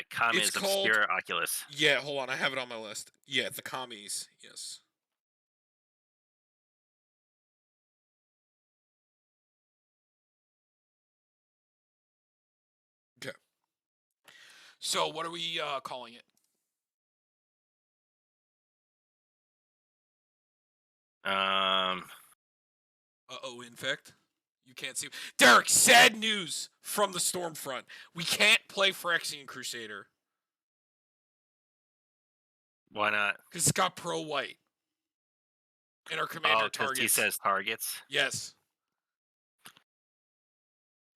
It's Kamiz, called. Obscura, Oculus. Yeah, hold on. I have it on my list. Yeah, the Kamiz. Yes. Okay. So what are we calling it? Um, Uh-oh, infect. You can't see. Derek, sad news from the Stormfront. We can't play Phyrexian Crusader why not? because it's got pro white and our Oh, commander because he targets. says targets. Yes.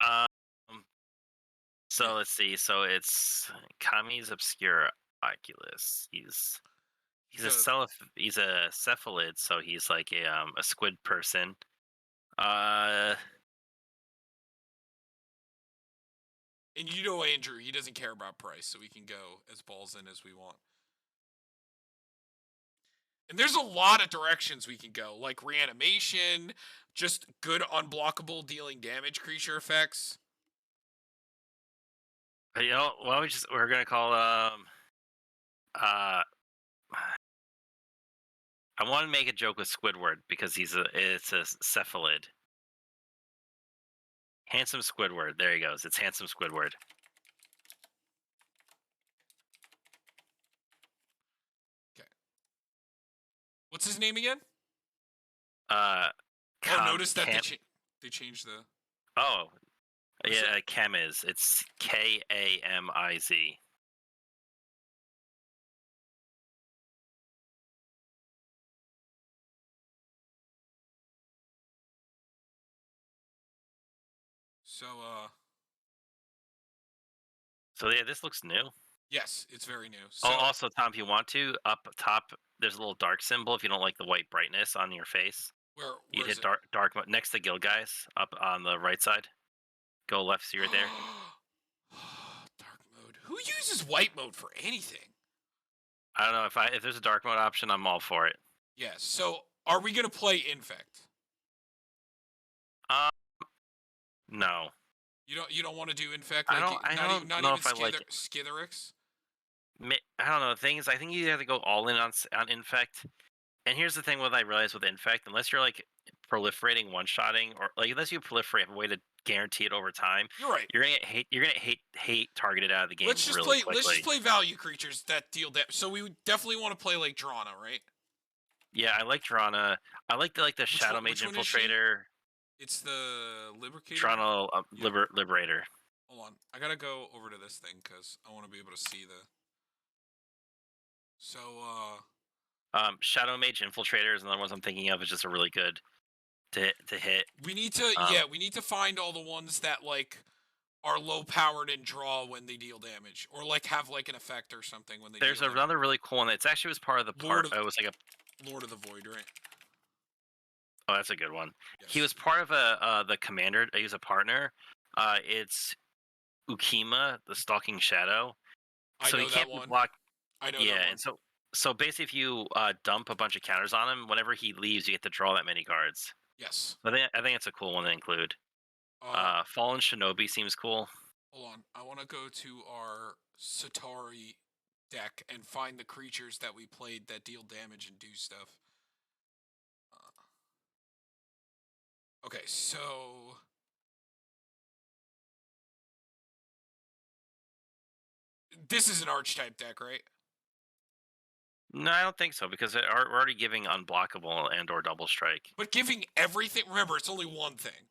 Um, Yeah. so let's see. So it's Kamiz, Obscura, Oculus. He's a So he's a cephalid, so he's like a squid person. Uh, and you know Andrew, he doesn't care about price, so we can go as balls in as we want. And there's a lot of directions we can go, like reanimation, just good unblockable dealing damage creature effects. why don't we're gonna call uh I want to make a joke with Squidward because it's a cephalid. Handsome Squidward. There he goes. It's handsome Squidward. Okay. What's his name again? Uh, Oh, notice that Cam. they changed the. Oh, What's yeah, Kamiz. It's Kamiz. So So yeah, this looks new. yes, it's very new. Oh, So also, Tom, if you want to, up top, there's a little dark symbol. If you don't like the white brightness on your face, you where is hit it? dark mode next to guild guys up on the right side. Go left, see right there. Dark mode. Who uses white mode for anything? I don't know if there's a dark mode option, I'm all for it. Yes. So are we gonna play infect? Um, no, You don't want to do infect I like don't. I not even don't know if I like it. Skitherix? I don't know. The thing is, I think you have to go all in on infect. And here's the thing: what I realized with infect, unless you're like proliferating one-shotting, or like unless you proliferate, have a way to guarantee it over time, You're right. you're gonna get hate. You're gonna hate targeted out of the game really Let's just quickly. play value creatures that deal damage. So we would definitely want to play like Drana, right? Yeah, I like Drana. I like the Shadow Mage Which one is she? Infiltrator. It's the Lubricator. Drana Yeah. Liberator. Hold on. I gotta go over to this thing because I want to be able to see the. So Shadow Mage Infiltrator is another one I'm thinking of. It's just a really good to hit. we need to Um, we need to find all the ones that like are low powered and draw when they deal damage, or like have like an effect or something when they there's deal damage. another really cool one. It's actually was part of the Lord part. of It was like a Lord of the Void, right? Oh, that's a good one. He Yes. was part of the commander. He was a partner. It's Ukima, the Stalking Shadow. I So he know that can't be one. blocked. I know Yeah, that and one. so basically, if you dump a bunch of counters on him, whenever he leaves, you get to draw that many cards. Yes. I think it's a cool one to include. Uh, Fallen Shinobi seems cool. hold on. I want to go to our Satari deck and find the creatures that we played that deal damage and do stuff. Okay, so this is an archetype deck, right? No, I don't think so because we're already giving unblockable and/or double strike. But giving everything, remember, it's only one thing.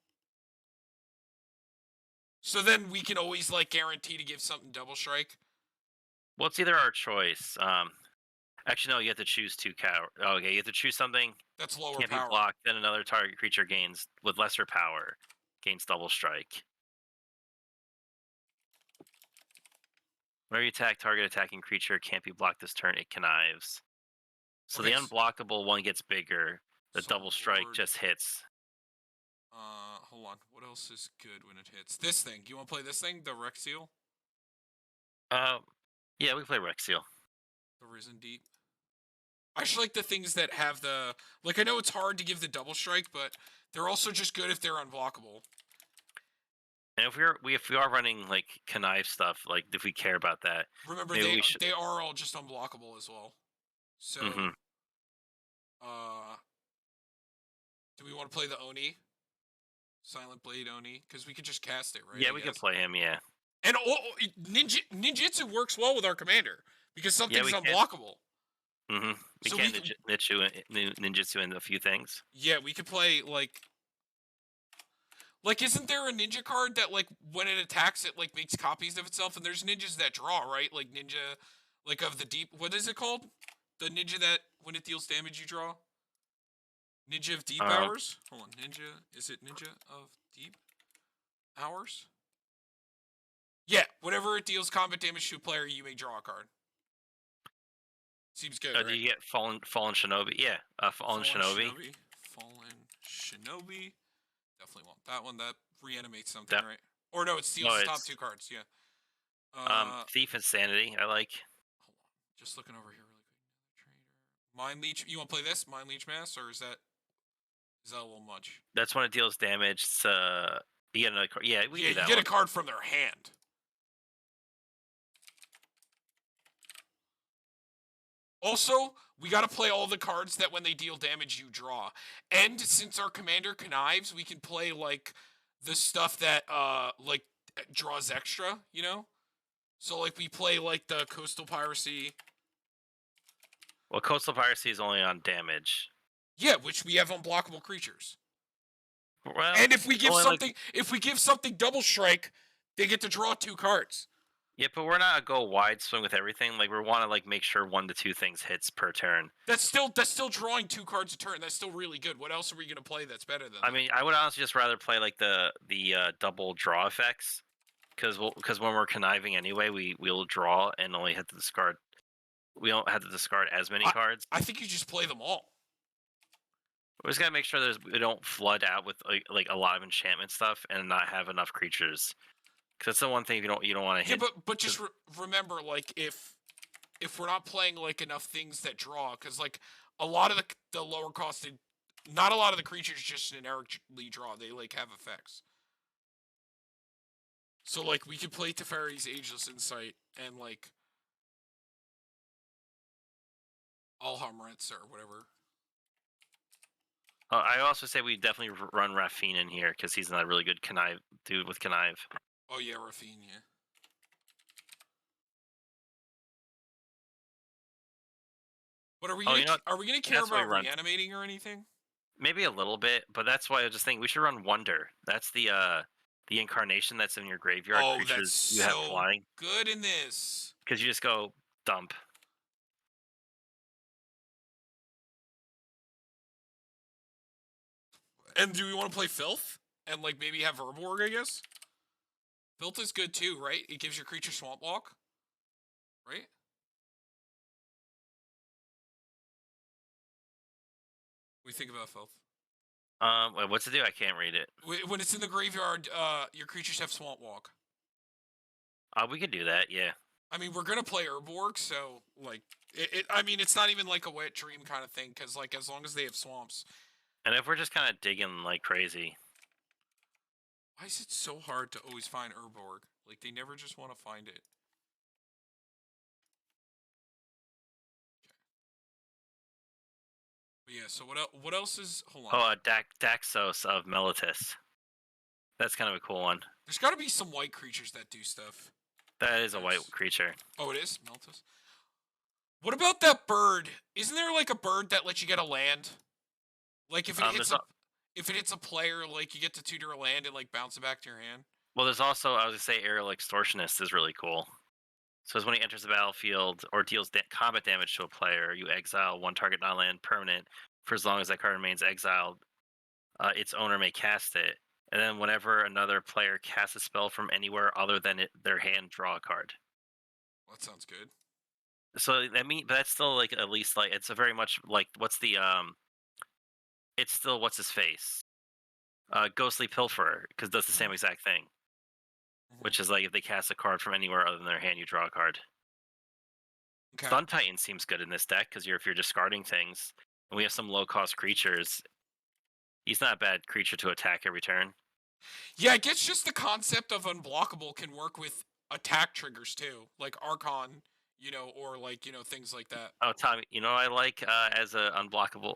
So then we can always like guarantee to give something double strike. Well, it's either our choice. Actually, no, you have to choose two okay, you have to choose something. That's lower Can't be power. blocked. Then another target creature gains with lesser power, gains double strike. Whenever you attack, target attacking creature can't be blocked this turn. It connives. So Okay. the unblockable one gets bigger. The So double strike Lord, just hits. hold on. What else is good when it hits? This thing. You want to play this thing? The Rexiel? Uh, yeah, we play Rexiel. The Risen Deep? I just like the things that have the like. I know it's hard to give the double strike, but they're also just good if they're unblockable. And if we are running like connive stuff, like if we care about that, Remember, maybe we should. they are all just unblockable as well. Hmm. So, uh, do we want to play the Oni? Silent Blade Oni? Because we could just cast it, right? Yeah, I we could guess. play him. Yeah, And ninjutsu works well with our commander because yeah, something's we can. unblockable. Hmm. We So can ninjutsu in a few things. yeah, we could play like isn't there a ninja card that like when it attacks it like makes copies of itself, and there's ninjas that draw, right? Like ninja, like of the deep. What is it called? The ninja that when it deals damage you draw. Ninja of deep Um, hours. Hold on, ninja. Is it ninja of deep hours? Yeah, whenever it deals combat damage to a player, you may draw a card. Seems good, do right? you get fallen shinobi? Yeah, fallen Fallen shinobi. Shinobi. Fallen Shinobi. Definitely want that one. That reanimates something, That right? Or no, it steals no, the top it's two cards. Yeah. Hold thief insanity. I like. on. Just looking over here really quick. Trader. Mind Leech. You want to play this? Mind Leech Mass, or is that a little much? That's when it deals damage. You get another card. Yeah, we Yeah, can do you that get one. a card from their hand. Also, we got to play all the cards that when they deal damage you draw. And since our commander connives, we can play like the stuff that like draws extra, you know? So like we play like the coastal piracy. Well, coastal piracy is only on damage. Yeah, which we have unblockable creatures. Well, And if we give only like something double strike, they get to draw two cards. yeah, but we're not a go wide swing with everything. Like we want to like make sure 1 to 2 things hits per turn. That's still drawing two cards a turn. That's still really good. What else are we gonna play that's better than I that? mean, I would honestly just rather play like the double draw effects because when we're conniving anyway, we'll draw and only have to discard. We don't have to discard as many I, cards. I think you just play them all. We just gotta make sure we don't flood out with like a lot of enchantment stuff and not have enough creatures. Because that's the one thing you don't want to Yeah, hit. but just remember, like if we're not playing like enough things that draw, because like a lot of the lower costed, not a lot of the creatures just generically draw. They like have effects. So like we could play Teferi's Ageless Insight and like Alhamretz or whatever. I also say we definitely run Rafine in here because he's not a really good connive dude with connive. Oh yeah, Rafinha. But are we Oh, gonna you know what? are we gonna care That's why we about run. reanimating or anything? Maybe a little bit, but that's why I was just thinking we should run Wonder. That's the incarnation that's in your graveyard Oh, that's creatures you have so flying good in this. because you just go dump. And do we want to play Filth and like maybe have Herborg? I guess Filth is good too, right? It gives your creature Swamp Walk, right? What do you think about Filth? Wait, what's it do? I can't read it. When it's in the graveyard, your creatures have Swamp Walk. We could do that. Yeah. I mean, we're gonna play Herborg, so like, I mean, it's not even like a wet dream kind of thing, because like as long as they have swamps. And if we're just kind of digging like crazy, Why is it so hard to always find Herborg? Like they never just want to find it. But yeah. So what else is? Hold on. Daxos of Melitus. That's kind of a cool one. There's got to be some white creatures that do stuff. That is a white Yes. creature. Oh, it is Meltus. What about that bird? Isn't there like a bird that lets you get a land? Like if it hits if it hits a player, like you get to tutor a land and like bounce it back to your hand. Well, there's also I was gonna say Aerial Extortionist is really cool. So it's when he enters the battlefield or deals combat damage to a player, you exile one target non-land permanent for as long as that card remains exiled. Its owner may cast it, and then whenever another player casts a spell from anywhere other than their hand, draw a card. Well, that sounds good. So but that's still like at least like it's a very much like it's still what's his face, Ghostly Pilferer, because it does the same exact thing. Which is like if they cast a card from anywhere other than their hand, you draw a card. Okay. Sun Titan seems good in this deck because if you're discarding things, and we have some low cost creatures, he's not a bad creature to attack every turn. Yeah, I guess just the concept of unblockable can work with attack triggers too, like Archon, or like, things like that. Oh, Tommy, you know what I like as a unblockable.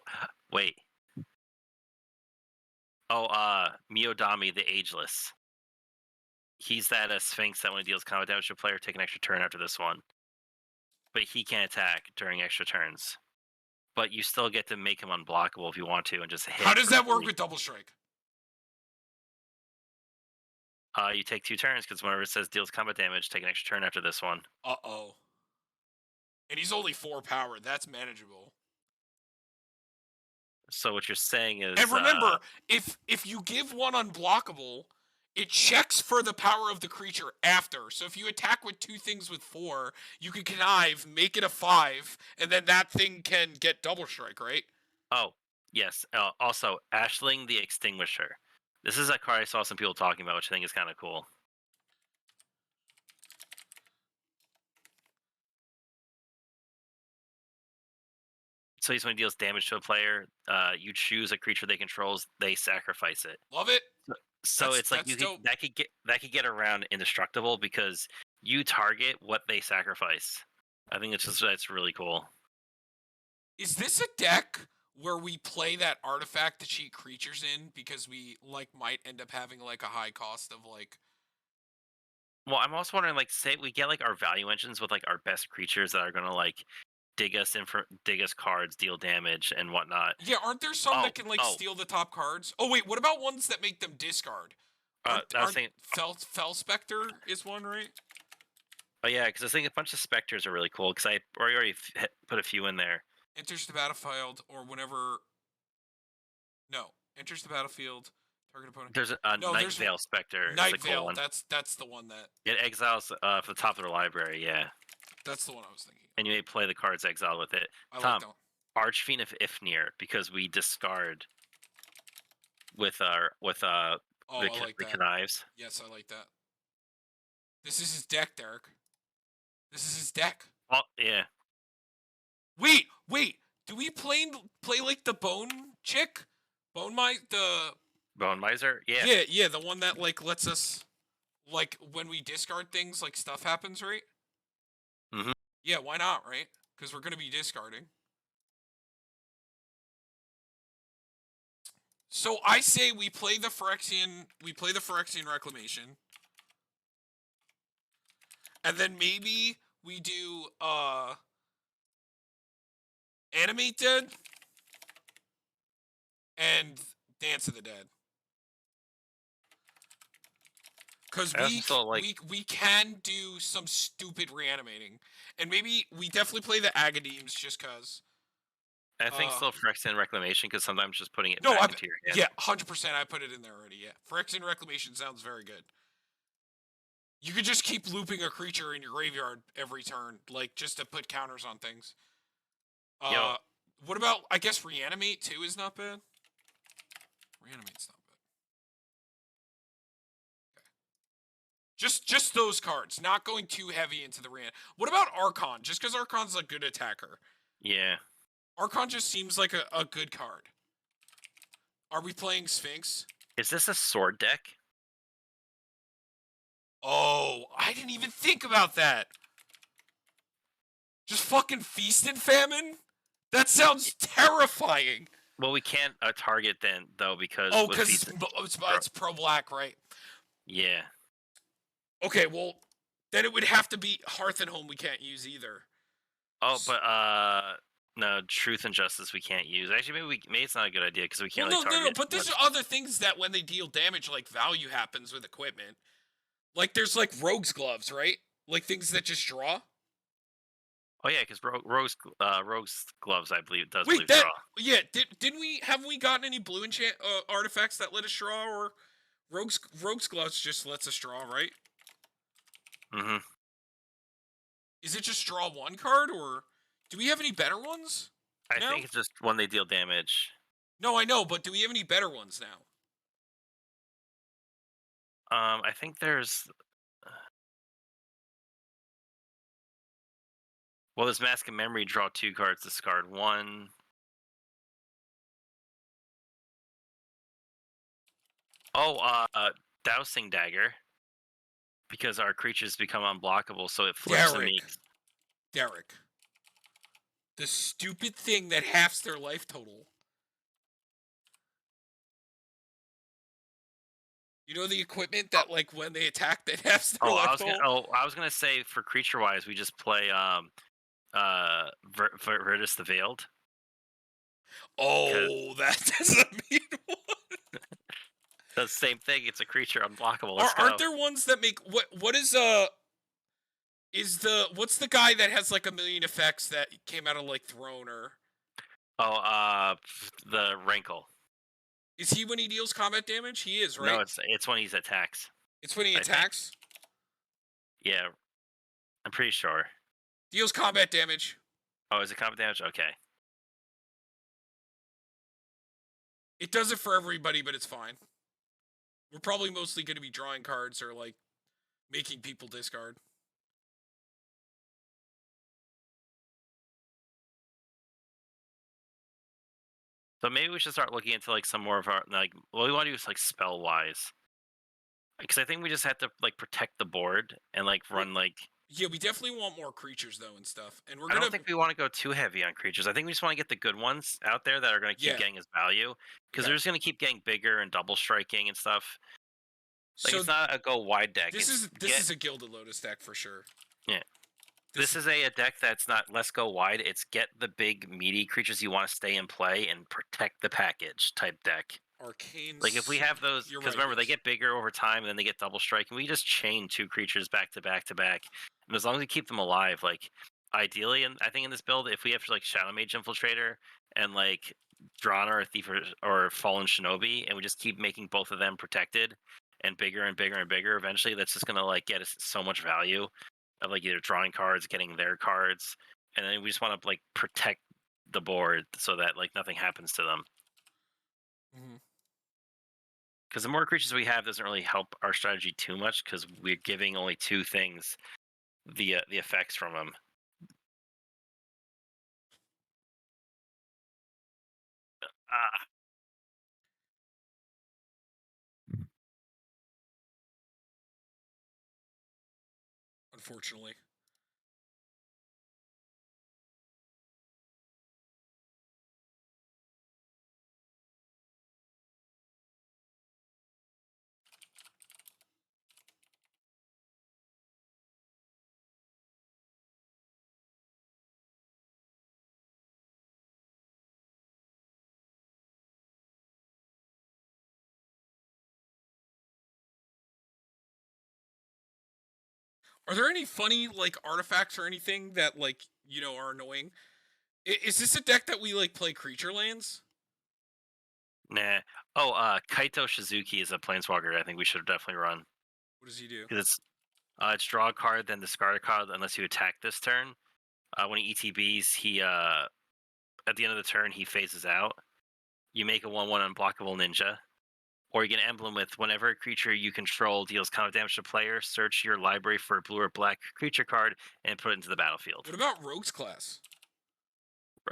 Wait. Oh, Miodami the Ageless. He's that Sphinx that when he deals combat damage to a player, take an extra turn after this one. But he can't attack during extra turns. But you still get to make him unblockable if you want to, and just hit. How does that work free. with Double Strike? You take 2 turns because whenever it says deals combat damage, take an extra turn after this one. Uh-oh. And he's only 4 power. That's manageable. So what you're saying is, And remember, if you give one unblockable, it checks for the power of the creature after. So if you attack with 2 things with 4, you can connive, make it a 5, and then that thing can get Double Strike, right? oh yes. Also, Ashling the Extinguisher. This is a card I saw some people talking about, which I think is kind of cool. So he's when he deals damage to a player, you choose a creature they controls, they sacrifice it. Love it. So it's like that's dope. that could get around indestructible because you target what they sacrifice. I think that's really cool. Is this a deck where we play that artifact to cheat creatures in because we might end up having a high cost of Well, I'm also wondering, like, say we get like our value engines with like our best creatures that are gonna like dig us cards, deal damage, and whatnot. Yeah, aren't there some Oh, that can oh, steal the top cards? Oh wait, what about ones that make them discard? Aren't I was aren't saying, Fel Spectre is one, right? oh yeah, because I was thinking a bunch of specters are really cool because I already put a few in there. Enters the battlefield or whenever. No, enters the battlefield. Target opponent. There's a No, Night there's Veil Spectre. It's a Night cool Veil. one. That's the one that. It exiles for the top of their library, yeah, That's the one I was thinking. and you may play the cards exiled with it. I like Tom, that one. Archfiend of Ifnir, because we discard with Oh, I like the that. connives. Yes, I like that. This is his deck, Derek. This is his deck. Oh yeah, Wait. Do we play like the bone chick? The Bone Miser, yeah. yeah, the one that lets us when we discard things stuff happens, right? Mhm. Yeah, why not, right? Because we're gonna be discarding. So I say we play the Phyrexian Reclamation. And then maybe we do Animate Dead and Dance of the Dead. Because we can do some stupid reanimating. And maybe we definitely play the Agademes just because. I think still Phyrexian Reclamation because sometimes just putting it No, back into your hand. yeah, 100%. I put it in there already. Yeah, Phyrexian Reclamation sounds very good. You could just keep looping a creature in your graveyard every turn, just to put counters on things. What about, I guess Reanimate too is not bad. Reanimate's not bad. Okay. Just those cards, not going too heavy into the What about Archon? Just because Archon's a good attacker. Yeah. Archon just seems like a good card. Are we playing Sphinx? Is this a sword deck? Oh, I didn't even think about that. Just fucking Feast and Famine? That sounds terrifying. Well, we can't target then though because because it's pro black, right? Yeah. Okay, well then it would have to be Hearth and Home. We can't use either. Oh, but no, Truth and Justice we can't use. Actually, maybe it's not a good idea because we can't really target. No. But there's other things that when they deal damage, value happens with equipment. There's Rogue's Gloves, right? Things that just draw. Oh yeah, because Rogue's Gloves, I believe, does Wait, draw. Yeah, haven't we gotten any blue enchant artifacts that let us draw, or Rogue's Gloves just lets us draw, right? Mm-hmm. Is it just draw one card, or do we have any better ones? I think it's just when they deal damage. No, I know, but do we have any better ones now? I think there's. Well, there's Mask of Memory. Draw 2 cards, discard 1. Oh, Dousing Dagger, because our creatures become unblockable, so it flips and Derek. makes. Derek. The stupid thing that halves their life total. You know the equipment that, like, when they attack, that halves their life total? I was gonna say for creature wise, we just play Virtus the Veiled. Because Oh, that doesn't mean one. the same thing. It's a creature unblockable. Are, Let's aren't go. there ones that make what is the what's the guy that has like a million effects that came out of like Throne, or Oh, the Rankle. is he when he deals combat damage? He is, No, right? it's when he attacks. It's when he I think. attacks. Yeah, I'm pretty sure. Deals combat damage. Oh, is it combat damage? Okay. It does it for everybody, but it's fine. We're probably mostly going to be drawing cards or like making people discard. So maybe we should start looking into like some more of our like what we want to do is like spell wise. Because I think we just have to like protect the board and like Well, run like. yeah, we definitely want more creatures though and stuff. And we're I gonna don't think we want to go too heavy on creatures. I think we just want to get the good ones out there that are going to keep yeah. getting us value because Okay. they're just going to keep getting bigger and double striking and stuff. Like So it's not a go wide deck. this It's is a Gilded Lotus deck for sure. yeah. This This is a deck that's not let's go wide. It's get the big meaty creatures you want to stay in play and protect the package type deck. Arcane. Like if we have those, You're because right. remember they Yes. get bigger over time and then they get double striking. We just chain two creatures back to back to back, and as long as we keep them alive, like ideally, and I think in this build, if we have like Shadow Mage Infiltrator and like Drana or Thief or Fallen Shinobi, and we just keep making both of them protected and bigger and bigger and bigger, eventually that's just gonna like get us so much value of like either drawing cards, getting their cards, and then we just want to like protect the board so that like nothing happens to them. Mhm. Because the more creatures we have doesn't really help our strategy too much because we're giving only two things the effects from them. Ah, Unfortunately. Are there any funny like artifacts or anything that like are annoying? Is this a deck that we like play creature lands? nah. Oh, Kaito Shizuki is a planeswalker. I think we should definitely run What does he do? because it's draw a card, then discard a card unless you attack this turn. When he ETBs, he at the end of the turn he phases out. You make a 1/1 unblockable ninja. Or you get an emblem with whenever a creature you control deals combat damage to player, search your library for a blue or black creature card and put it into the battlefield. What about Rogue's Class?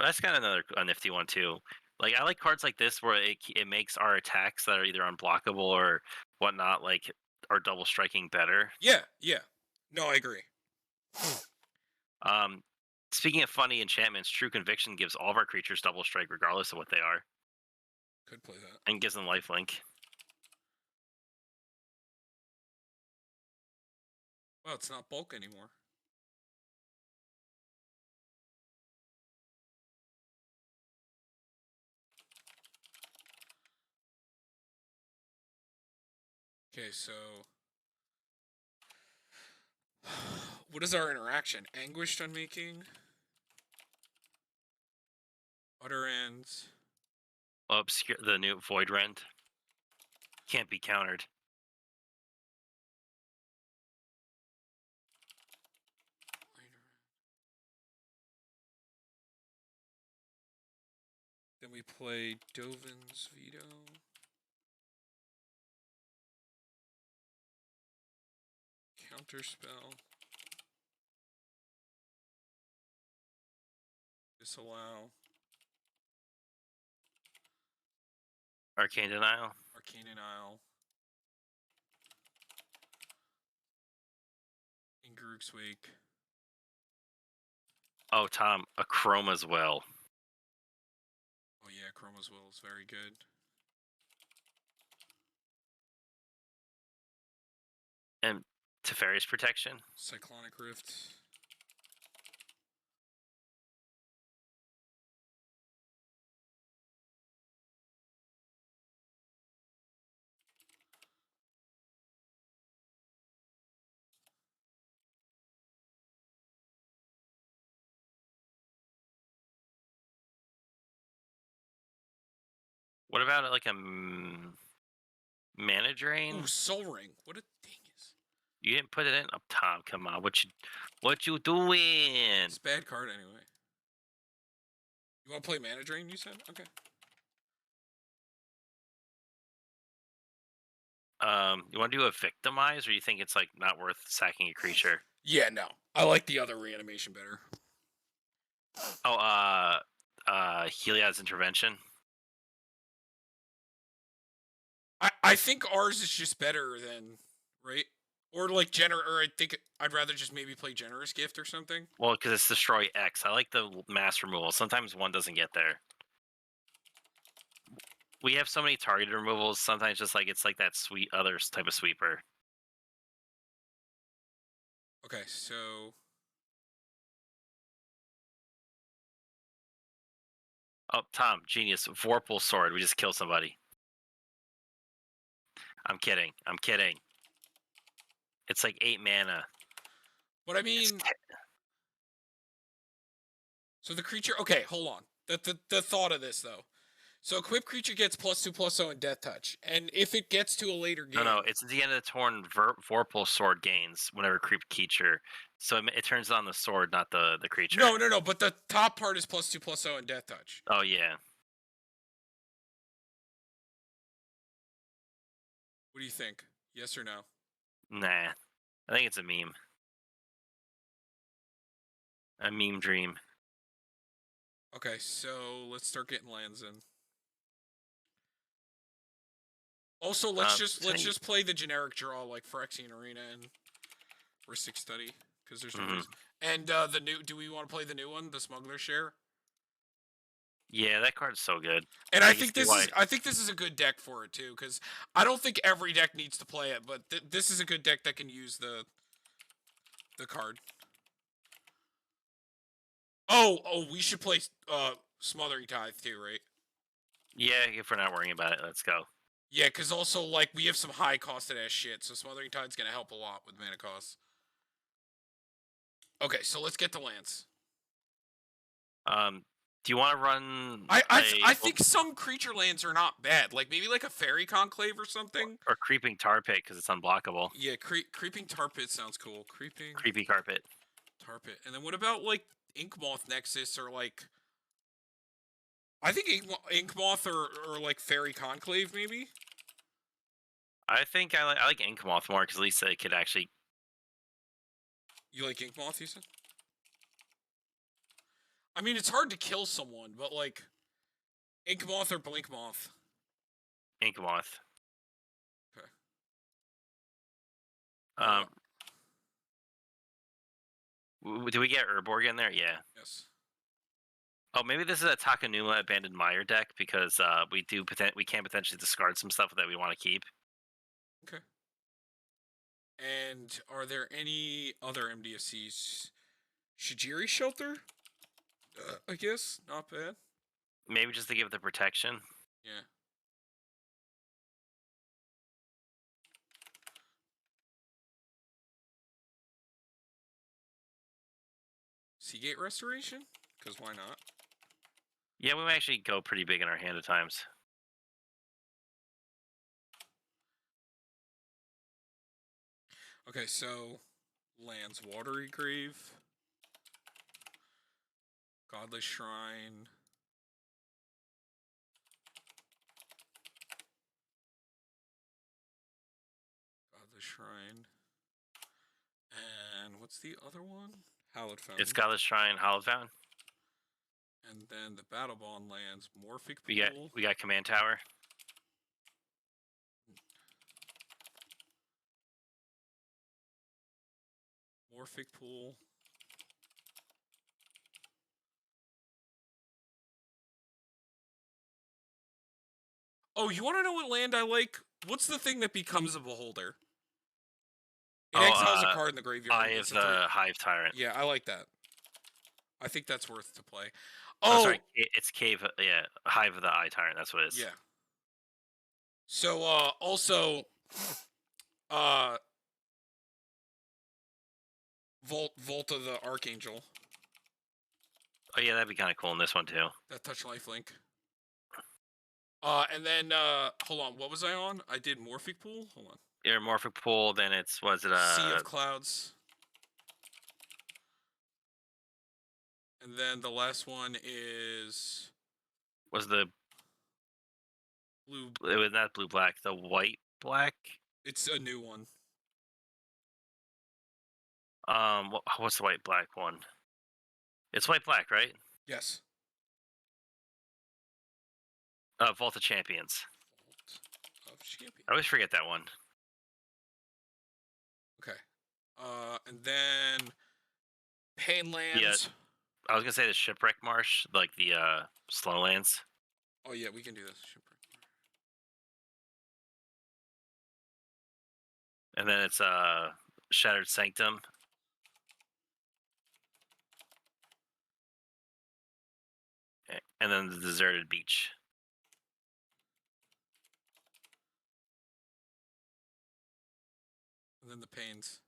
That's kind of another a nifty one too. Like I like cards like this where it makes our attacks that are either unblockable or whatnot like are double striking better. Yeah, yeah. No, I agree. Um, Speaking of funny enchantments, True Conviction gives all of our creatures double strike regardless of what they are, Could play that. and gives them lifelink. Well, it's not bulk anymore. Okay, so what is our interaction? Anguished Unmaking, Utter Ends. Obscure, the new Void Rend can't be countered. Then we play Dovin's Veto. Counterspell. Disallow. Arcane Denial. Arcane Isle. Garruk's Wake. Oh, Tom, a Chroma's Well. Oh yeah, Chroma's Will is very good. And Teferi's Protection. Cyclonic Rift. What about like a Mana Drain? Ooh, Soul Ring. What a dingus. You didn't put it in? Oh, Tom, come on. What you doing? It's a bad card anyway. You want to play Mana Drain, you said? Okay. You want to do a Victimize, or you think it's like not worth sacking a creature? Yeah, no. I like the other reanimation better. Oh, Heliod's Intervention. I think ours is just better than, right? Or like or I think I'd rather just maybe play Generous Gift or something. Well, because it's Destroy X. I like the mass removal. Sometimes one doesn't get there. We have so many targeted removals. Sometimes just like it's like that sweet other type of sweeper. Okay, so Oh, Tom, genius. Vorpal Sword. We just kill somebody. I'm kidding. I'm kidding. It's like 8 mana. but I mean, so the creature. Okay, hold on. The thought of this though. So equipped creature gets +2/+0 and Death Touch, and if it gets to a later game, No, it's at the end of the turn. Vorpal Sword gains whenever creep creature. So it turns on the sword, not the creature. No. But the top part is +2/+0 and Death Touch. Oh yeah. What do you think? Yes or no? Nah. I think it's a meme. A meme dream. Okay, so let's start getting lands in. Also, let's just play the generic draw like Phyrexian Arena and Ristic Study because there's no reason. And the new. Do we want to play the new one, the Smuggler Share? Yeah, that card's so good. And I think this is a good deck for it too, because I don't think every deck needs to play it, but this is a good deck that can use the card. Oh, we should play Smothering Tithe too, right? Yeah, if we're not worrying about it, let's go. Yeah, because also like we have some high costed ass shit, so Smothering Tide's gonna help a lot with mana costs. Okay, so let's get the lands. Do you want to run? I think some creature lands are not bad. Like maybe like a Fairy Conclave or something. Or Creeping Tar Pit because it's unblockable. Yeah, Creeping Tar Pit sounds cool. Creepy Carpet. Tar Pit. And then what about like Ink Moth Nexus or like I think Ink Moth or like Fairy Conclave maybe? I think I like Ink Moth more because at least it could actually. You like Ink Moth, you said? I mean, it's hard to kill someone, but like Ink Moth or Blink Moth. Ink Moth. Okay. Do we get Urborg in there? Yeah. Yes. Oh, maybe this is a Takanuma Abandoned Mire deck because we can potentially discard some stuff that we want to keep. Okay. And are there any other MDFCs? Shijiri Shelter? I guess not bad. Maybe just to give the protection. Yeah. Seagate Restoration? Because why not? Yeah, we might actually go pretty big in our hand at times. Okay, so lands Watery Grave, Godless Shrine, and what's the other one? Hallowed Fountain. It's Godless Shrine, Hallowed Fountain. And then the Battle Bond lands Morphic Pool. We got Command Tower. Morphic Pool. Oh, you want to know what land I like? What's the thing that becomes a beholder? It exiles a card in the graveyard. Eye of It's a the Hive Tyrant. Yeah, I like that. I think that's worth to play. Oh, Oh, sorry, it's Cave. Yeah, Hive of the Eye Tyrant. That's what it is. yeah. So, also, Vault of the Archangel. Oh yeah, that'd be kind of cool in this one too. That touch lifelink. And then, hold on, what was I on? I did Morphic Pool? Hold on. Your Morphic Pool, then it's, was it Sea of Clouds. And then the last one is... Was the... Blue... It was not blue-black, the white-black? It's a new one. What's the white-black one? It's white-black, right? Yes. Vault of Champions. Vault of Champions. I always forget that one. Okay. And then... Painlands. Yeah. I was gonna say the Shipwreck Marsh, like the Slowlands. Oh yeah, we can do this. Shipwreck. And then it's Shattered Sanctum. And then the Deserted Beach. And then the Pains.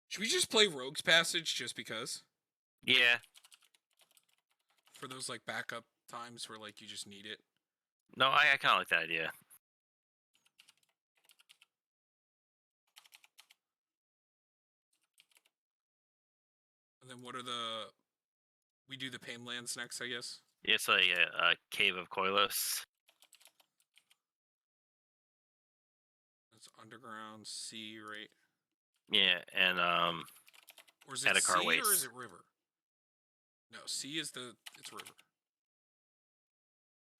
Should we just play Rogue's Passage just because? Yeah. For those like backup times where like you just need it. No, I kind of like that idea. And then what are the... We do the Painlands next, I guess? Yeah, it's like a Cave of Koilos. It's underground, sea, right? Yeah, and or is it Edakar sea Waste. or is it river? No, sea is it's river.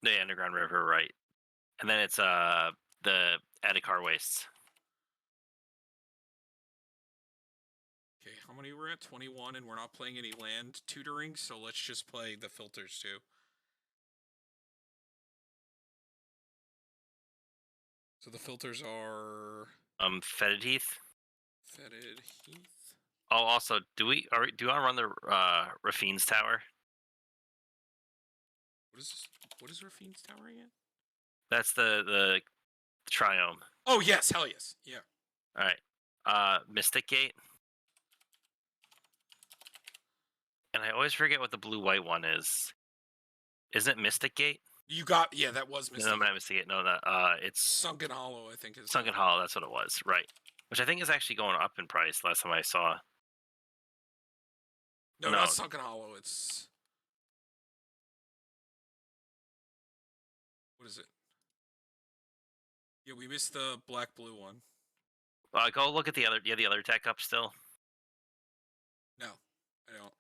The Underground River, right. And then it's the Edakar Wastes. Okay, how many we're at? 21, and we're not playing any land tutoring, so let's just play the filters too. So the filters are... Fetid Heath. Fetid Heath. Oh, also, do you want to run the Rafine's Tower? What is this? What is Rafine's Tower again? That's the Triome. Oh yes, hell yes, yeah. All right, Mystic Gate. And I always forget what the blue-white one is. Isn't it Mystic Gate? You got... Yeah, that was Mystic No, not Mystic Gate. No, it's... Sunken Hollow, I think is... Sunken Hollow, that's what it was. Right. Which I think is actually going up in price last time I saw. No, not Sunken Hollow, it's... What is it? Yeah, we missed the black-blue one. Go look at the other... Yeah, the other tech up still? No, I don't.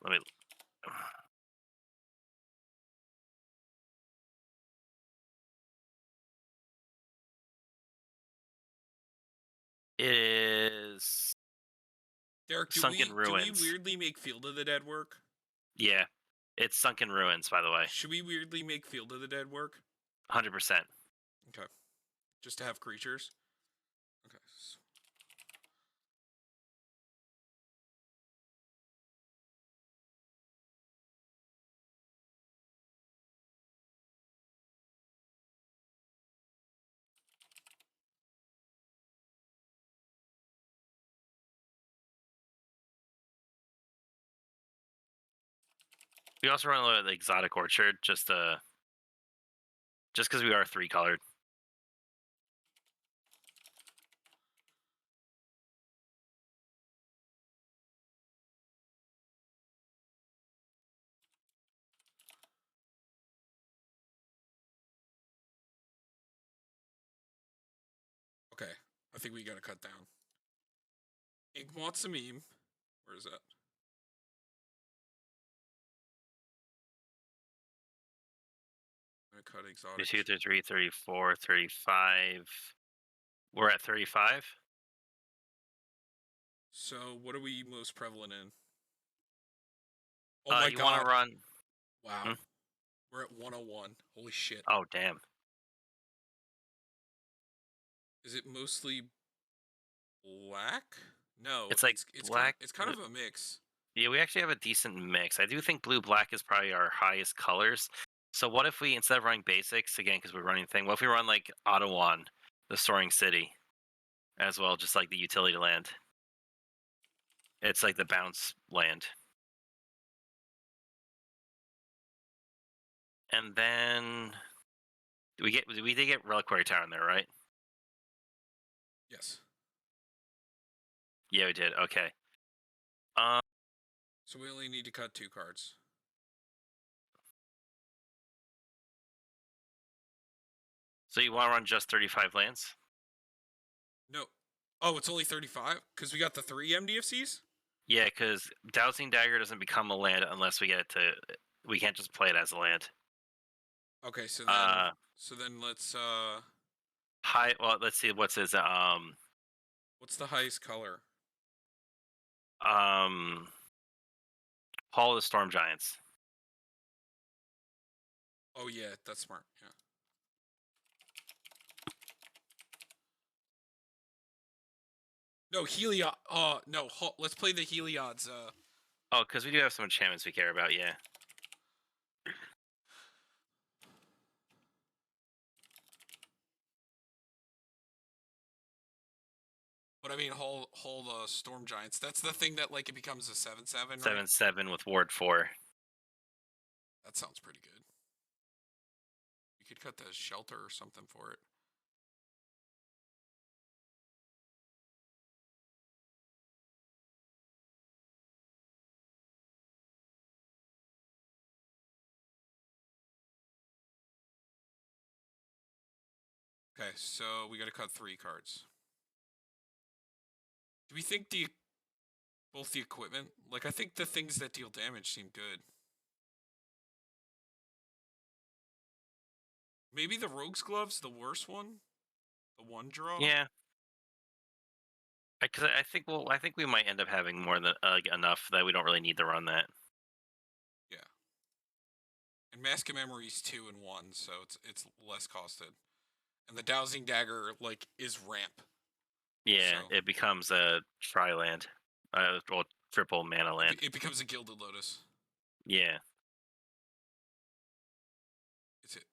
Let me... It is... Derek, Sunken Ruins. Do we weirdly make Field of the Dead work? Yeah. It's Sunken Ruins, by the way. Should we weirdly make Field of the Dead work? 100%. Okay. Just to have creatures? Okay. We also run a little of the Exotic Orchard, just because we are 3-colored. Okay. I think we gotta cut down. Inkmoth's a meme. Where is that? cut exotics. 32, 33, 34, 35. We're at 35. So what are we most prevalent in? Oh my You want to god! run? Wow, Hmm? we're at 101. Holy shit! Oh, damn. Is it mostly black? No, It's like black. it's kind of a mix. Yeah, we actually have a decent mix. I do think blue black is probably our highest colors. So what if we, instead of running basics again, because we're running thing, what if we run like Ottawa, the Soaring City, as well, just like the utility land? It's like the bounce land. And then we did get Reliquary Tower in there, right? Yes. Yeah, we did. Okay. Um, So we only need to cut 2 cards. so you want to run just 35 lands? No. Oh, it's only 35? Because we got the 3 MDFCs? Yeah, because Dowsing Dagger doesn't become a land unless we get it to. We can't just play it as a land. Okay, so Uh, then let's high. Well, let's see. What's his what's the highest color? um Hall of the Storm Giants. Oh yeah, that's smart. Yeah. No, Heliod. No. Let's play the Heliod's. Oh, because we do have some enchantments we care about. Yeah. But I mean, Hull the Storm Giants. That's the thing that like it becomes a 7/7, right? 7/7 with Ward 4. That sounds pretty good. You could cut the shelter or something for it. Okay, so we got to cut 3 cards. Do we think both the equipment? Like, I think the things that deal damage seem good. Maybe the Rogue's Glove's the worst one? The 1 draw? Yeah. Because I think we might end up having more than enough that we don't really need to run that. Yeah. And Mask of Memory's 2 and 1, so it's less costed. And the Dowsing Dagger, like, is ramp. Yeah, So- it becomes a tri-land. Well, triple mana land. It becomes a Gilded Lotus. Yeah.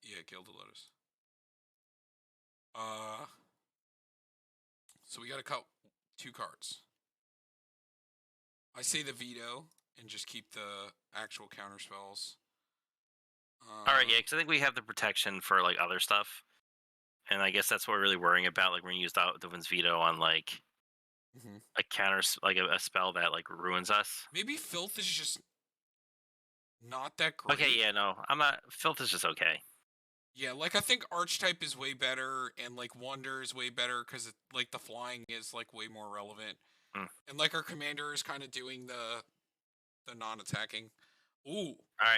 Yeah, Gilded Lotus. So we gotta cut 2 cards. I say the veto and just keep the actual counter spells. All right, yeah, because I think we have the protection for like other stuff, and I guess that's what we're really worrying about. Like we're gonna use Dovin's veto on like a counter, like a spell that like ruins us. Maybe Filth is just not that great. Okay, yeah, no, I'm not. Filth is just okay. Yeah, like I think Archetype is way better, and like Wonder is way better because like the flying is like way more relevant, and like our commander is kind of doing the non-attacking. Ooh. All right,